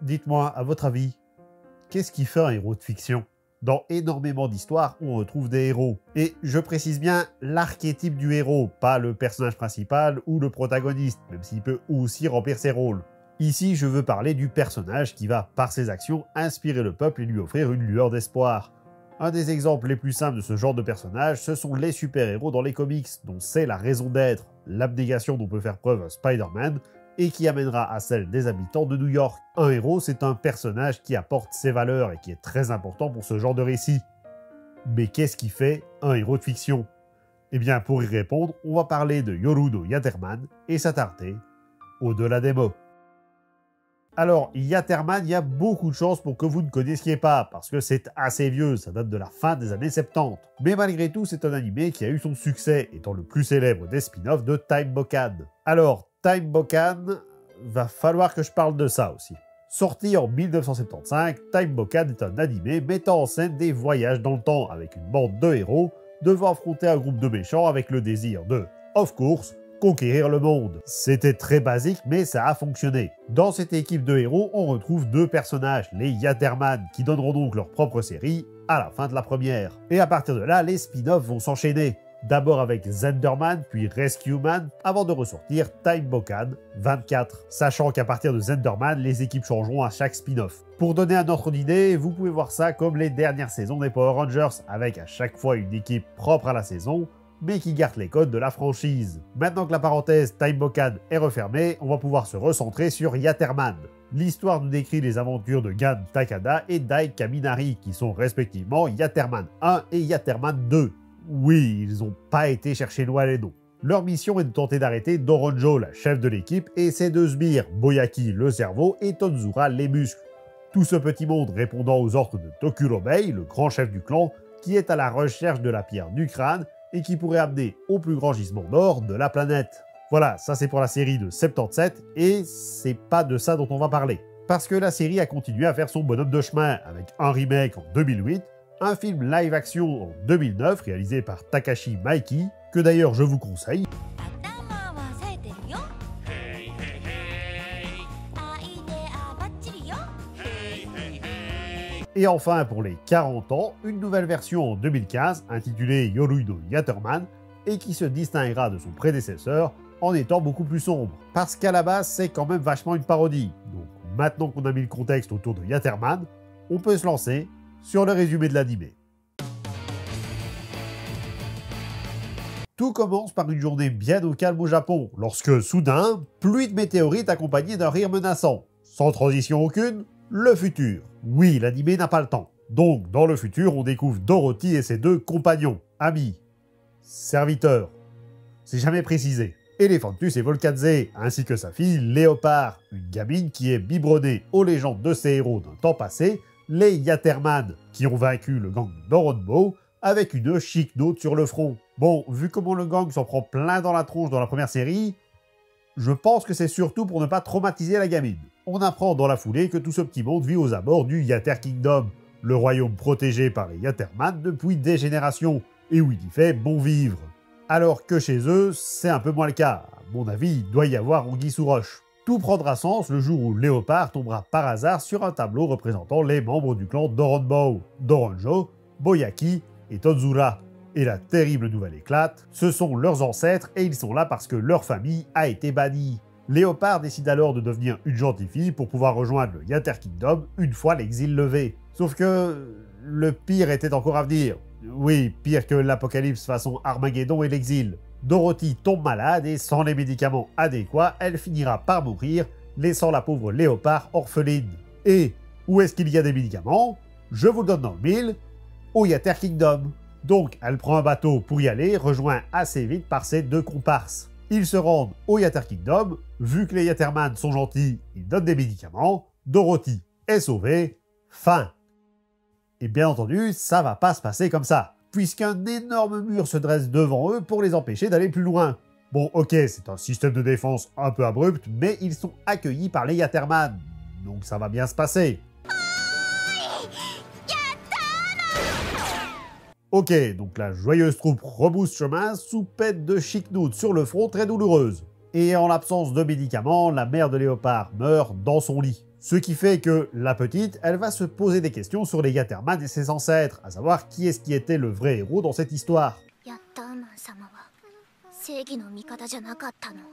Dites-moi, à votre avis, qu'est-ce qui fait un héros de fiction? Dans énormément d'histoires, on retrouve des héros. Et je précise bien l'archétype du héros, pas le personnage principal ou le protagoniste, même s'il peut aussi remplir ses rôles. Ici, je veux parler du personnage qui va, par ses actions, inspirer le peuple et lui offrir une lueur d'espoir. Un des exemples les plus simples de ce genre de personnage, ce sont les super-héros dans les comics, dont c'est la raison d'être, l'abnégation dont peut faire preuve un Spider-Man, et qui amènera à celle des habitants de New York. Un héros, c'est un personnage qui apporte ses valeurs et qui est très important pour ce genre de récit. Mais qu'est-ce qui fait un héros de fiction? Eh bien, pour y répondre, on va parler de Yoru no Yatterman et s'attarder au-delà des mots. Alors, Yatterman, il y a beaucoup de chances pour que vous ne connaissiez pas, parce que c'est assez vieux, ça date de la fin des années 70. Mais malgré tout, c'est un animé qui a eu son succès, étant le plus célèbre des spin-offs de Time Bokan. Alors, Time Bokan, va falloir que je parle de ça aussi. Sorti en 1975, Time Bokan est un animé mettant en scène des voyages dans le temps avec une bande de héros devant affronter un groupe de méchants avec le désir de, of course, conquérir le monde. C'était très basique, mais ça a fonctionné. Dans cette équipe de héros, on retrouve deux personnages, les Yatterman, qui donneront donc leur propre série à la fin de la première. Et à partir de là, les spin-offs vont s'enchaîner. D'abord avec Zenderman, puis Rescue Man, avant de ressortir Time Bokan 24. Sachant qu'à partir de Zenderman, les équipes changeront à chaque spin-off. Pour donner un ordre d'idée, vous pouvez voir ça comme les dernières saisons des Power Rangers, avec à chaque fois une équipe propre à la saison, mais qui garde les codes de la franchise. Maintenant que la parenthèse Time Bokan est refermée, on va pouvoir se recentrer sur Yatterman. L'histoire nous décrit les aventures de Gan Takada et Dai Kaminari, qui sont respectivement Yatterman 1 et Yatterman 2. Oui, ils n'ont pas été chercher loin les noms. Leur mission est de tenter d'arrêter Doronjo, la chef de l'équipe, et ses deux sbires, Boyaki, le cerveau, et Tonzura, les muscles. Tout ce petit monde répondant aux ordres de Tokurobei, le grand chef du clan, qui est à la recherche de la pierre du crâne et qui pourrait amener au plus grand gisement d'or de la planète. Voilà, ça c'est pour la série de 77, et c'est pas de ça dont on va parler. Parce que la série a continué à faire son bonhomme de chemin, avec un remake en 2008, un film live-action en 2009 réalisé par Takashi Maiki, que d'ailleurs je vous conseille. Et enfin, pour les 40 ans, une nouvelle version en 2015 intitulée Yoru no Yatterman et qui se distinguera de son prédécesseur en étant beaucoup plus sombre. Parce qu'à la base, c'est quand même vachement une parodie. Donc maintenant qu'on a mis le contexte autour de Yatterman, on peut se lancer sur le résumé de l'animé. Tout commence par une journée bien au calme au Japon, lorsque, soudain, pluie de météorites accompagnée d'un rire menaçant. Sans transition aucune, le futur. Oui, l'animé n'a pas le temps. Donc, dans le futur, on découvre Dorothy et ses deux compagnons, amis, serviteurs, c'est jamais précisé, Elephantus et Volcadze, ainsi que sa fille Léopard, une gamine qui est biberonnée aux légendes de ses héros d'un temps passé, les Yatterman, qui ont vaincu le gang d'Oronbo avec une chic note sur le front. Bon, vu comment le gang s'en prend plein dans la tronche dans la première série, je pense que c'est surtout pour ne pas traumatiser la gamine. On apprend dans la foulée que tout ce petit monde vit aux abords du Yatter Kingdom, le royaume protégé par les Yatterman depuis des générations, et où il y fait bon vivre. Alors que chez eux, c'est un peu moins le cas. À mon avis, il doit y avoir anguille sous roche. Tout prendra sens le jour où Léopard tombera par hasard sur un tableau représentant les membres du clan d'Oronbo, Doronjo, Boyaki et Tonzura. Et la terrible nouvelle éclate, ce sont leurs ancêtres et ils sont là parce que leur famille a été bannie. Léopard décide alors de devenir une gentille fille pour pouvoir rejoindre le Yatter Kingdom une fois l'exil levé. Sauf que le pire était encore à venir. Oui, pire que l'apocalypse façon Armageddon et l'exil. Dorothy tombe malade et sans les médicaments adéquats, elle finira par mourir, laissant la pauvre Léopard orpheline. Et où est-ce qu'il y a des médicaments? Je vous le donne dans le mille, au Yatter Kingdom. Donc elle prend un bateau pour y aller, rejoint assez vite par ses deux comparses. Ils se rendent au Yatter Kingdom, vu que les Yatterman sont gentils, ils donnent des médicaments, Dorothy est sauvée, fin. Et bien entendu, ça va pas se passer comme ça, puisqu'un énorme mur se dresse devant eux pour les empêcher d'aller plus loin. Bon, ok, c'est un système de défense un peu abrupt, mais ils sont accueillis par les Yatterman, donc ça va bien se passer. Ok, donc la joyeuse troupe rebrousse chemin sous peine de chiquenoute sur le front très douloureuse. Et en l'absence de médicaments, la mère de Léopard meurt dans son lit. Ce qui fait que la petite, elle va se poser des questions sur les Yatterman et ses ancêtres, à savoir qui est-ce qui était le vrai héros dans cette histoire.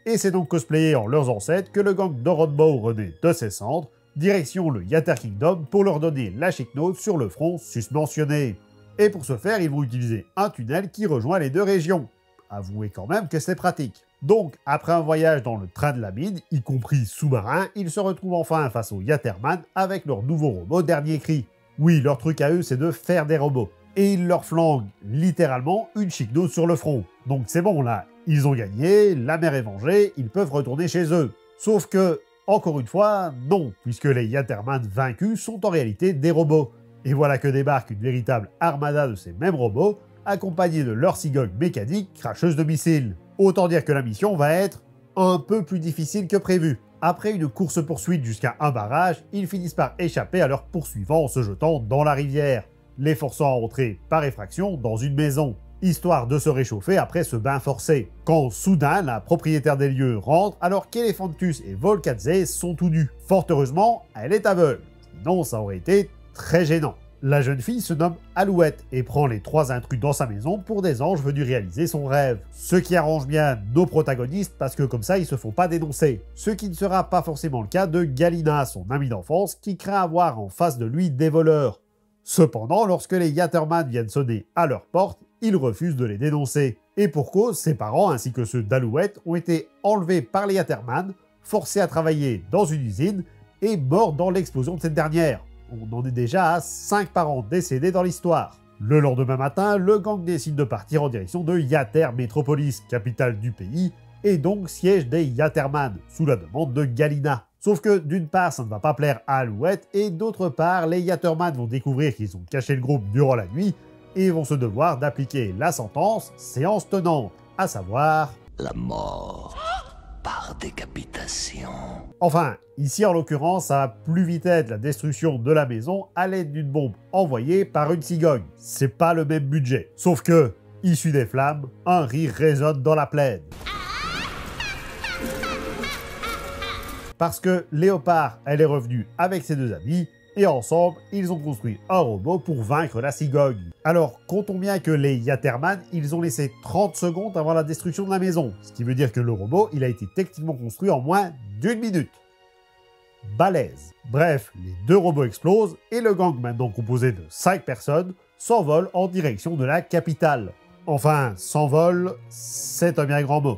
Et c'est donc cosplayé en leurs ancêtres que le gang d'Orodbow renaît de ses cendres, direction le Yatter Kingdom pour leur donner la chiquenote sur le front susmentionné. Et pour ce faire, ils vont utiliser un tunnel qui rejoint les deux régions. Avouez quand même que c'est pratique. Donc, après un voyage dans le train de la mine, y compris sous-marin, ils se retrouvent enfin face aux Yatterman avec leur nouveau robot dernier cri. Oui, leur truc à eux, c'est de faire des robots. Et ils leur flanquent littéralement une chiquenote sur le front. Donc c'est bon là, ils ont gagné, la mer est vengée, ils peuvent retourner chez eux. Sauf que, encore une fois, non, puisque les Yatterman vaincus sont en réalité des robots. Et voilà que débarque une véritable armada de ces mêmes robots, accompagnés de leur cigogne mécanique cracheuse de missiles. Autant dire que la mission va être un peu plus difficile que prévu. Après une course-poursuite jusqu'à un barrage, ils finissent par échapper à leurs poursuivants en se jetant dans la rivière, les forçant à entrer par effraction dans une maison, histoire de se réchauffer après ce bain forcé. Quand soudain, la propriétaire des lieux rentre alors qu'Elephantus et Volcadze sont tout nus. Fort heureusement, elle est aveugle, sinon ça aurait été très gênant. La jeune fille se nomme Alouette et prend les 3 intrus dans sa maison pour des anges venus réaliser son rêve. Ce qui arrange bien nos protagonistes parce que comme ça ils se font pas dénoncer. Ce qui ne sera pas forcément le cas de Galina, son amie d'enfance, qui craint avoir en face de lui des voleurs. Cependant, lorsque les Yatterman viennent sonner à leur porte, ils refusent de les dénoncer. Et pour cause, ses parents ainsi que ceux d'Alouette ont été enlevés par les Yatterman, forcés à travailler dans une usine et morts dans l'explosion de cette dernière. On en est déjà à 5 parents décédés dans l'histoire. Le lendemain matin, le gang décide de partir en direction de Yatter Metropolis, capitale du pays, et donc siège des Yatterman, sous la demande de Galina. Sauf que d'une part, ça ne va pas plaire à Alouette, et d'autre part, les Yatterman vont découvrir qu'ils ont caché le groupe durant la nuit, et vont se devoir d'appliquer la sentence, séance tenante, à savoir... la mort par décapitation. Enfin, ici en l'occurrence, ça va plus vite être la destruction de la maison à l'aide d'une bombe envoyée par une cigogne. C'est pas le même budget. Sauf que, issu des flammes, un rire résonne dans la plaine. Parce que Léopard, elle est revenue avec ses 2 amis, et ensemble, ils ont construit un robot pour vaincre la cigogne. Alors, comptons bien que les Yatterman, ils ont laissé 30 secondes avant la destruction de la maison, ce qui veut dire que le robot, il a été techniquement construit en moins d'1 minute. Balèze. Bref, les 2 robots explosent, et le gang, maintenant composé de 5 personnes, s'envole en direction de la capitale. Enfin, s'envole, c'est un bien grand mot.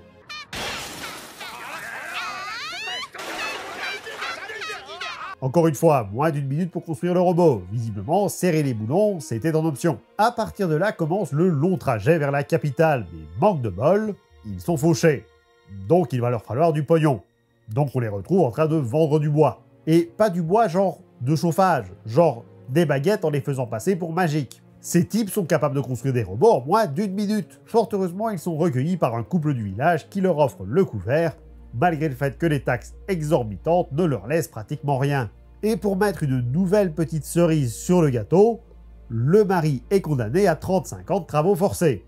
Encore une fois, moins d'1 minute pour construire le robot. Visiblement, serrer les boulons, c'était en option. À partir de là commence le long trajet vers la capitale, mais manque de bol, ils sont fauchés. Donc il va leur falloir du pognon. Donc on les retrouve en train de vendre du bois. Et pas du bois genre de chauffage, genre des baguettes en les faisant passer pour magiques. Ces types sont capables de construire des robots en moins d'1 minute. Fort heureusement, ils sont recueillis par un couple du village qui leur offre le couvert, malgré le fait que les taxes exorbitantes ne leur laissent pratiquement rien. Et pour mettre une nouvelle petite cerise sur le gâteau, le mari est condamné à 35 ans de travaux forcés.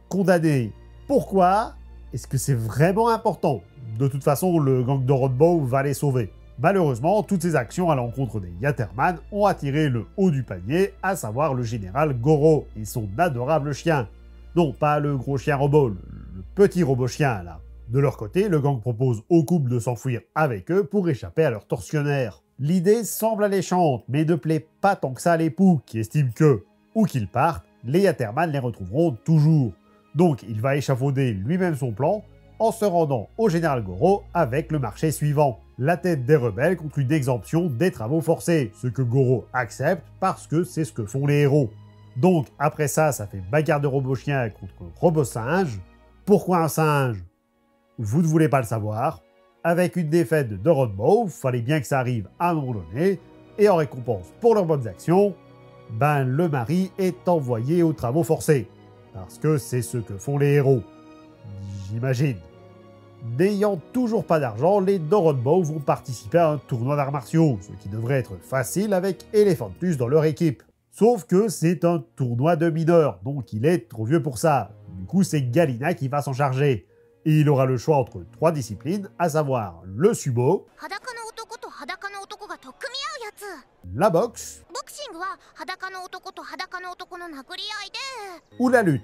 Condamné. Pourquoi? Est-ce que c'est vraiment important? De toute façon, le gang de Rodbow va les sauver. Malheureusement, toutes ces actions à l'encontre des Yatterman ont attiré le haut du panier, à savoir le général Goro et son adorable chien. Non, pas le gros chien robot, le petit robot chien là. De leur côté, le gang propose au couple de s'enfuir avec eux pour échapper à leur tortionnaire. L'idée semble alléchante, mais ne plaît pas tant que ça à l'époux, qui estime que, où qu'ils partent, les Yatterman les retrouveront toujours. Donc il va échafauder lui-même son plan, en se rendant au général Goro avec le marché suivant. La tête des rebelles contre une exemption des travaux forcés, ce que Goro accepte parce que c'est ce que font les héros. Donc après ça, ça fait bagarre de robot chien contre robot singe. Pourquoi un singe? Vous ne voulez pas le savoir. Avec une défaite de Rodbow, fallait bien que ça arrive à un moment donné, et en récompense pour leurs bonnes actions, ben le mari est envoyé aux travaux forcés. Parce que c'est ce que font les héros. J'imagine. N'ayant toujours pas d'argent, les Doronbow vont participer à un tournoi d'arts martiaux, ce qui devrait être facile avec Elephantus dans leur équipe. Sauf que c'est un tournoi de mineurs, donc il est trop vieux pour ça. Du coup, c'est Galina qui va s'en charger. Et il aura le choix entre 3 disciplines, à savoir le sumo, la boxe ou la lutte.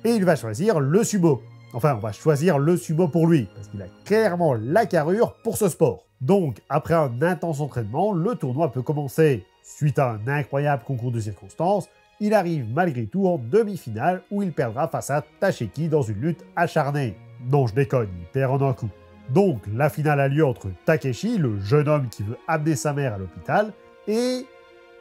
Et il va choisir le sumo. Enfin, on va choisir le sumo pour lui, parce qu'il a clairement la carrure pour ce sport. Donc, après un intense entraînement, le tournoi peut commencer. Suite à un incroyable concours de circonstances, il arrive malgré tout en demi-finale où il perdra face à Tasheki dans une lutte acharnée. Non, je déconne, il perd en un coup. Donc, la finale a lieu entre Takeshi, le jeune homme qui veut amener sa mère à l'hôpital, et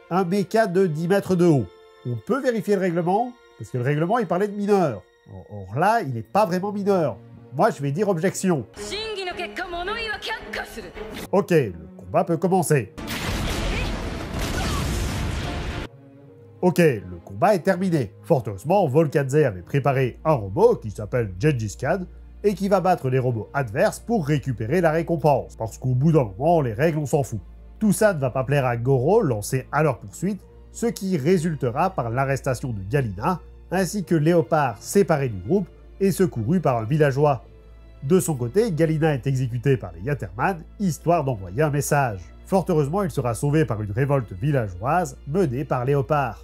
un mecha de 10 mètres de haut. On peut vérifier le règlement, parce que le règlement, il parlait de mineur. Or là, il n'est pas vraiment mineur. Moi, je vais dire objection. Ok, le combat peut commencer. Ok, le combat est terminé. Fort heureusement, Volkadze avait préparé un robot qui s'appelle Gengis Khan et qui va battre les robots adverses pour récupérer la récompense. Parce qu'au bout d'un moment, les règles, on s'en fout. Tout ça ne va pas plaire à Goro, lancé à leur poursuite, ce qui résultera par l'arrestation de Galina, ainsi que Léopard séparé du groupe et secouru par un villageois. De son côté, Galina est exécuté par les Yatterman, histoire d'envoyer un message. Fort heureusement, il sera sauvé par une révolte villageoise menée par Léopard.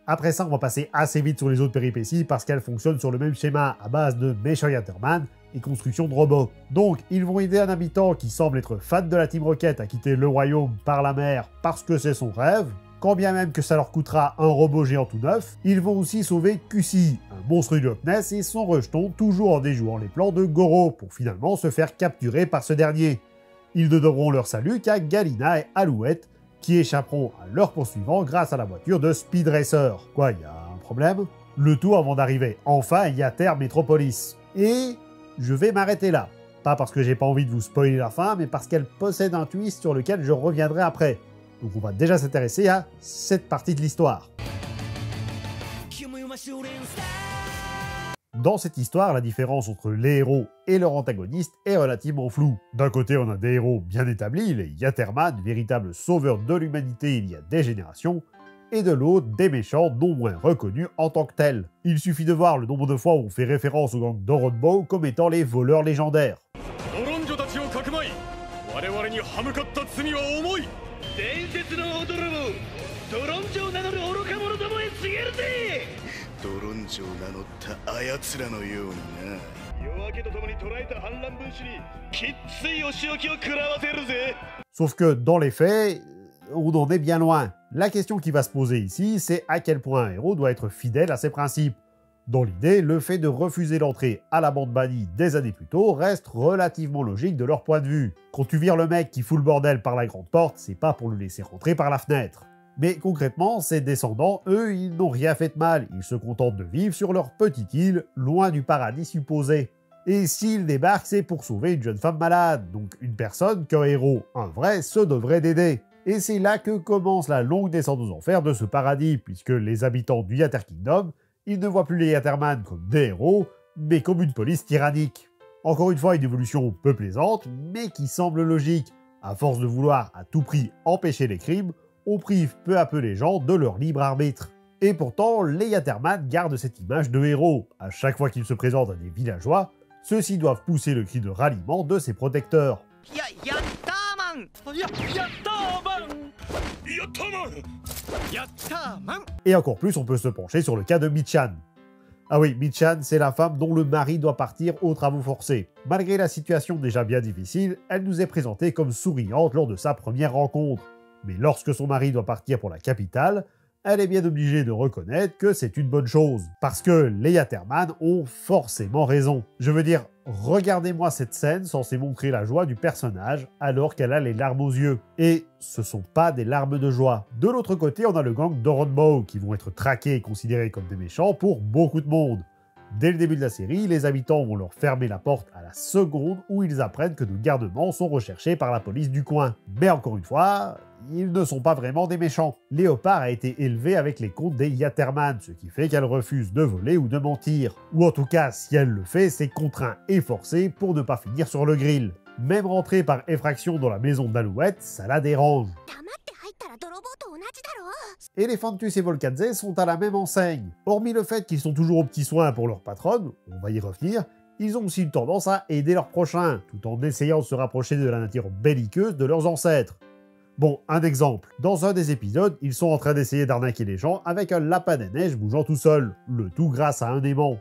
Après ça, on va passer assez vite sur les autres péripéties parce qu'elles fonctionnent sur le même schéma à base de méchants Yatterman et construction de robots. Donc, ils vont aider un habitant qui semble être fan de la Team Rocket à quitter le royaume par la mer parce que c'est son rêve. Quand bien même que ça leur coûtera un robot géant tout neuf, ils vont aussi sauver Cusi, un monstre du Loch Ness et son rejeton toujours en déjouant les plans de Goro pour finalement se faire capturer par ce dernier. Ils ne devront leur salut qu'à Galina et Alouette qui échapperont à leur poursuivant grâce à la voiture de Speed Racer. Quoi, y a un problème? Le tout avant d'arriver enfin à Yatter Metropolis. Et je vais m'arrêter là. Pas parce que j'ai pas envie de vous spoiler la fin, mais parce qu'elle possède un twist sur lequel je reviendrai après. Donc on va déjà s'intéresser à cette partie de l'histoire. Dans cette histoire, la différence entre les héros et leurs antagonistes est relativement floue. D'un côté, on a des héros bien établis, les Yatterman, véritables sauveurs de l'humanité il y a des générations, et de l'autre, des méchants non moins reconnus en tant que tels. Il suffit de voir le nombre de fois où on fait référence au gang Doronbow comme étant les voleurs légendaires. Sauf que dans les faits, on en est bien loin. La question qui va se poser ici, c'est à quel point un héros doit être fidèle à ses principes. Dans l'idée, le fait de refuser l'entrée à la bande bannie des années plus tôt reste relativement logique de leur point de vue. Quand tu vires le mec qui fout le bordel par la grande porte, c'est pas pour le laisser rentrer par la fenêtre. Mais concrètement, ses descendants, eux, ils n'ont rien fait de mal, ils se contentent de vivre sur leur petite île, loin du paradis supposé. Et s'ils débarquent, c'est pour sauver une jeune femme malade, donc une personne qu'un héros, un vrai, se devrait d'aider. Et c'est là que commence la longue descente aux enfers de ce paradis, puisque les habitants du Yatter Kingdom, ils ne voient plus les Yatterman comme des héros, mais comme une police tyrannique. Encore une fois, une évolution peu plaisante, mais qui semble logique. À force de vouloir à tout prix empêcher les crimes, on prive peu à peu les gens de leur libre arbitre. Et pourtant, les Yatterman gardent cette image de héros. À chaque fois qu'ils se présentent à des villageois, ceux-ci doivent pousser le cri de ralliement de ses protecteurs. Et encore plus, on peut se pencher sur le cas de Michan. Ah oui, Michan, c'est la femme dont le mari doit partir aux travaux forcés. Malgré la situation déjà bien difficile, elle nous est présentée comme souriante lors de sa première rencontre. Mais lorsque son mari doit partir pour la capitale, elle est bien obligée de reconnaître que c'est une bonne chose. Parce que les Yatterman ont forcément raison. Je veux dire, regardez-moi cette scène censée montrer la joie du personnage alors qu'elle a les larmes aux yeux. Et ce sont pas des larmes de joie. De l'autre côté, on a le gang Doronbow qui vont être traqués et considérés comme des méchants pour beaucoup de monde. Dès le début de la série, les habitants vont leur fermer la porte à la seconde où ils apprennent que nos garnements sont recherchés par la police du coin. Mais encore une fois, ils ne sont pas vraiment des méchants. Léopard a été élevée avec les contes des Yaterman, ce qui fait qu'elle refuse de voler ou de mentir. Ou en tout cas, si elle le fait, c'est contraint et forcé pour ne pas finir sur le grill. Même rentrer par effraction dans la maison d'Alouette, ça la dérange. Elephantus et Volcadze sont à la même enseigne. Hormis le fait qu'ils sont toujours aux petits soins pour leur patronne, on va y revenir, ils ont aussi une tendance à aider leurs prochains, tout en essayant de se rapprocher de la nature belliqueuse de leurs ancêtres. Bon, un exemple. Dans un des épisodes, ils sont en train d'essayer d'arnaquer les gens avec un lapin des neiges bougeant tout seul, le tout grâce à un aimant.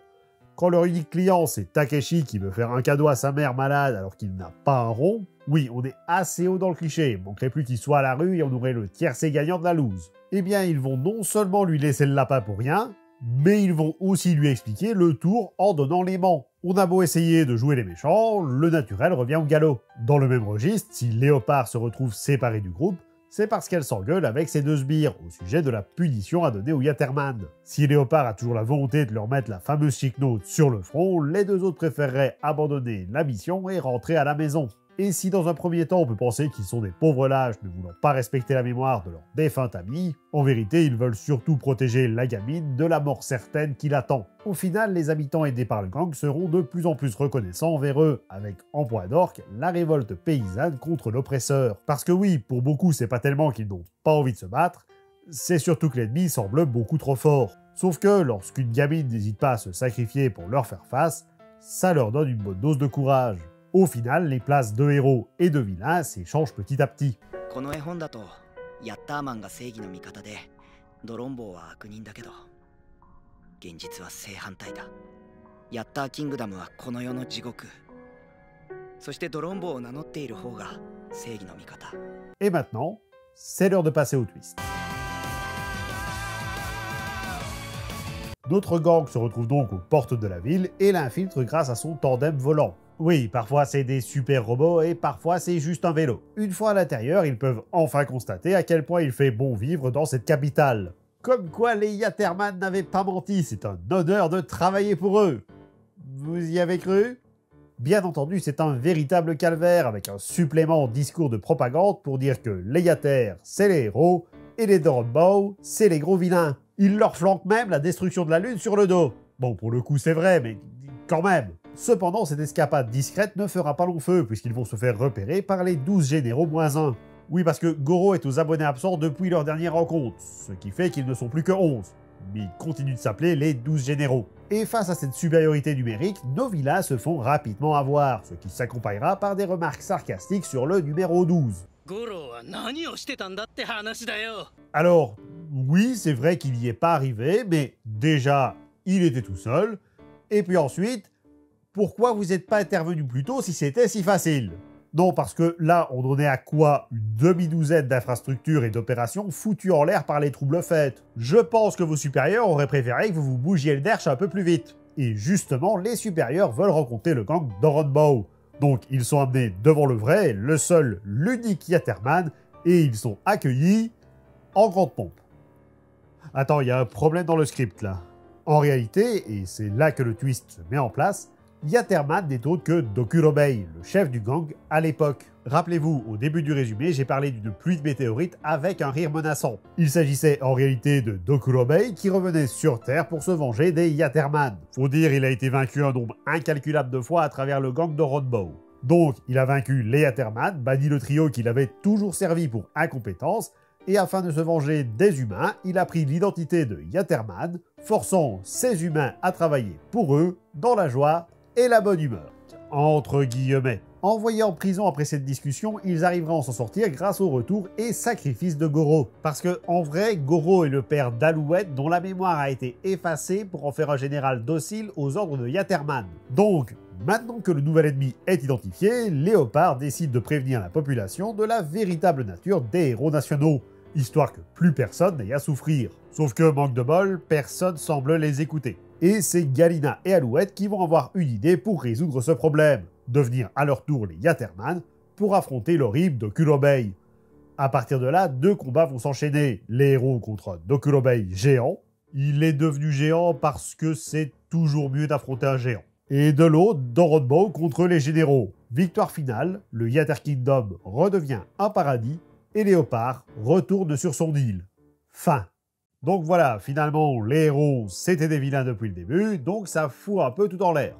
Quand leur unique client, c'est Takeshi qui veut faire un cadeau à sa mère malade alors qu'il n'a pas un rond, oui, on est assez haut dans le cliché, manquerait plus qu'il soit à la rue et on aurait le tiercé gagnant de la loose. Eh bien, ils vont non seulement lui laisser le lapin pour rien, mais ils vont aussi lui expliquer le tour en donnant l'aimant. On a beau essayer de jouer les méchants, le naturel revient au galop. Dans le même registre, si Léopard se retrouve séparée du groupe, c'est parce qu'elle s'engueule avec ses deux sbires au sujet de la punition à donner aux Yaterman. Si Léopard a toujours la volonté de leur mettre la fameuse chic-note sur le front, les deux autres préféreraient abandonner la mission et rentrer à la maison. Et si dans un premier temps on peut penser qu'ils sont des pauvres lâches ne voulant pas respecter la mémoire de leur défunt ami, en vérité ils veulent surtout protéger la gamine de la mort certaine qui l'attend. Au final, les habitants aidés par le gang seront de plus en plus reconnaissants envers eux, avec en point d'orgue la révolte paysanne contre l'oppresseur. Parce que oui, pour beaucoup c'est pas tellement qu'ils n'ont pas envie de se battre, c'est surtout que l'ennemi semble beaucoup trop fort. Sauf que lorsqu'une gamine n'hésite pas à se sacrifier pour leur faire face, ça leur donne une bonne dose de courage. Au final, les places de héros et de vilains s'échangent petit à petit. Et maintenant, c'est l'heure de passer au twist. Notre gang se retrouve donc aux portes de la ville et l'infiltre grâce à son tandem volant. Oui, parfois c'est des super robots et parfois c'est juste un vélo. Une fois à l'intérieur, ils peuvent enfin constater à quel point il fait bon vivre dans cette capitale. Comme quoi les Yaterman n'avaient pas menti, c'est un honneur de travailler pour eux. Vous y avez cru? Bien entendu, c'est un véritable calvaire avec un supplément en discours de propagande pour dire que les Yater, c'est les héros et les Doronbow, c'est les gros vilains. Ils leur flanquent même la destruction de la Lune sur le dos. Bon, pour le coup c'est vrai, mais quand même. Cependant, cette escapade discrète ne fera pas long feu, puisqu'ils vont se faire repérer par les 12 généraux -1. Oui, parce que Goro est aux abonnés absents depuis leur dernière rencontre, ce qui fait qu'ils ne sont plus que 11. Mais ils continuent de s'appeler les 12 généraux. Et face à cette supériorité numérique, nos vilains se font rapidement avoir, ce qui s'accompagnera par des remarques sarcastiques sur le numéro 12. Alors, oui, c'est vrai qu'il n'y est pas arrivé, mais déjà, il était tout seul, et puis ensuite, pourquoi vous n'êtes pas intervenu plus tôt si c'était si facile? Non, parce que là, on en est à quoi? Une demi-douzaine d'infrastructures et d'opérations foutues en l'air par les troubles faits. Je pense que vos supérieurs auraient préféré que vous vous bougiez le derche un peu plus vite. Et justement, les supérieurs veulent rencontrer le gang d'Oronbow. Donc, ils sont amenés devant le vrai, le seul, l'unique Yaterman, et ils sont accueillis en grande pompe. Attends, il y a un problème dans le script là. En réalité, et c'est là que le twist se met en place, Yaterman n'est autre que Dokurobei, le chef du gang à l'époque. Rappelez-vous, au début du résumé, j'ai parlé d'une pluie de météorites avec un rire menaçant. Il s'agissait en réalité de Dokurobei qui revenait sur Terre pour se venger des Yaterman. Faut dire, il a été vaincu un nombre incalculable de fois à travers le gang d'Oronbow. Donc, il a vaincu les Yaterman, banni le trio qu'il avait toujours servi pour incompétence, et afin de se venger des humains, il a pris l'identité de Yaterman, forçant ces humains à travailler pour eux, dans la joie et la bonne humeur. Entre guillemets. Envoyés en prison après cette discussion, ils arriveront à s'en sortir grâce au retour et sacrifice de Goro. Parce que, en vrai, Goro est le père d'Alouette dont la mémoire a été effacée pour en faire un général docile aux ordres de Yaterman. Donc, maintenant que le nouvel ennemi est identifié, Léopard décide de prévenir la population de la véritable nature des héros nationaux, histoire que plus personne n'ait à souffrir. Sauf que, manque de bol, personne semble les écouter. Et c'est Galina et Alouette qui vont avoir une idée pour résoudre ce problème, devenir à leur tour les Yaterman pour affronter l'horrible Dokurobei. À partir de là, deux combats vont s'enchaîner, les héros contre Dokurobei géant, il est devenu géant parce que c'est toujours mieux d'affronter un géant, et de l'autre, Doronbow contre les généraux. Victoire finale, le Yater Kingdom redevient un paradis, et Léopard retourne sur son île. Fin. Donc voilà, finalement, les héros, c'était des vilains depuis le début, donc ça fout un peu tout en l'air.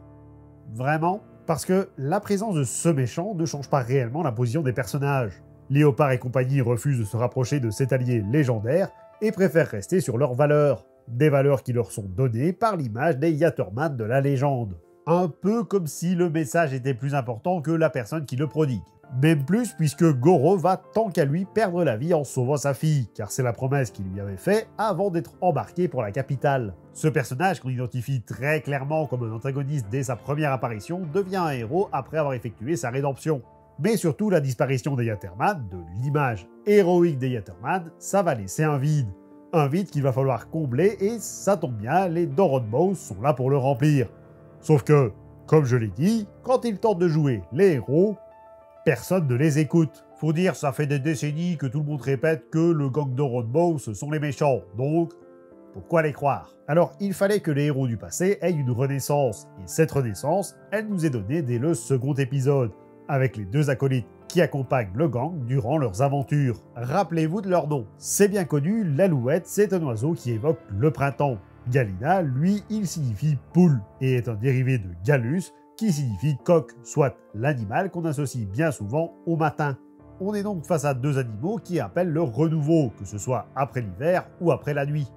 Vraiment? Parce que la présence de ce méchant ne change pas réellement la position des personnages. Léopard et compagnie refusent de se rapprocher de cet allié légendaire et préfèrent rester sur leurs valeurs. Des valeurs qui leur sont données par l'image des Yatterman de la légende. Un peu comme si le message était plus important que la personne qui le prodigue. Même plus puisque Goro va tant qu'à lui perdre la vie en sauvant sa fille, car c'est la promesse qu'il lui avait faite avant d'être embarqué pour la capitale. Ce personnage qu'on identifie très clairement comme un antagoniste dès sa première apparition devient un héros après avoir effectué sa rédemption. Mais surtout la disparition des Yatterman, de l'image héroïque des Yatterman, ça va laisser un vide. Un vide qu'il va falloir combler et ça tombe bien, les Doronbos sont là pour le remplir. Sauf que, comme je l'ai dit, quand ils tentent de jouer les héros, personne ne les écoute. Faut dire, ça fait des décennies que tout le monde répète que le gang Doronbos sont les méchants, donc pourquoi les croire? Alors il fallait que les héros du passé aient une renaissance, et cette renaissance, elle nous est donnée dès le second épisode, avec les deux acolytes qui accompagnent le gang durant leurs aventures. Rappelez-vous de leur nom. C'est bien connu, l'alouette, c'est un oiseau qui évoque le printemps. Galina, lui, il signifie poule, et est un dérivé de Gallus, qui signifie coq, soit l'animal qu'on associe bien souvent au matin. On est donc face à deux animaux qui appellent le renouveau, que ce soit après l'hiver ou après la nuit.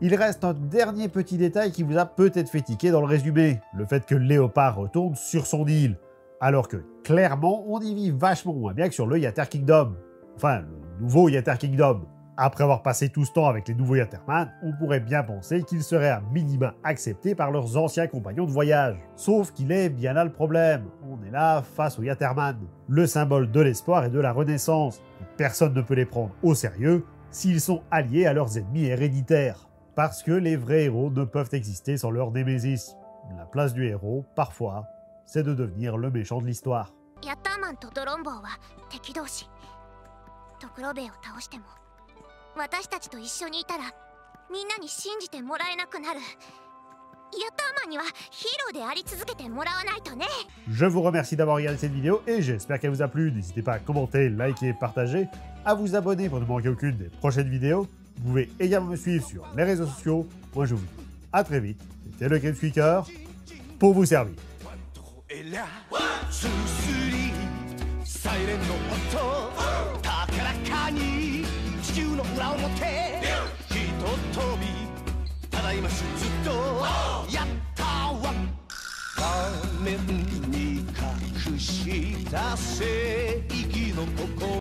Il reste un dernier petit détail qui vous a peut-être fait tiquer dans le résumé, le fait que Léopard retourne sur son île, alors que clairement on y vit vachement moins bien que sur le Yatter Kingdom. Enfin, le nouveau Yatter Kingdom. Après avoir passé tout ce temps avec les nouveaux Yatterman, on pourrait bien penser qu'ils seraient à minima acceptés par leurs anciens compagnons de voyage. Sauf qu'il est bien là le problème, on est là face aux Yatterman, le symbole de l'espoir et de la renaissance, et personne ne peut les prendre au sérieux s'ils sont alliés à leurs ennemis héréditaires. Parce que les vrais héros ne peuvent exister sans leur némésis. La place du héros, parfois, c'est de devenir le méchant de l'histoire. Je vous remercie d'avoir regardé cette vidéo et j'espère qu'elle vous a plu. N'hésitez pas à commenter, liker, partager, à vous abonner pour ne manquer aucune des prochaines vidéos. Vous pouvez également me suivre sur les réseaux sociaux. Moi je vous dis à très vite. C'était le Game Squeaker pour vous servir.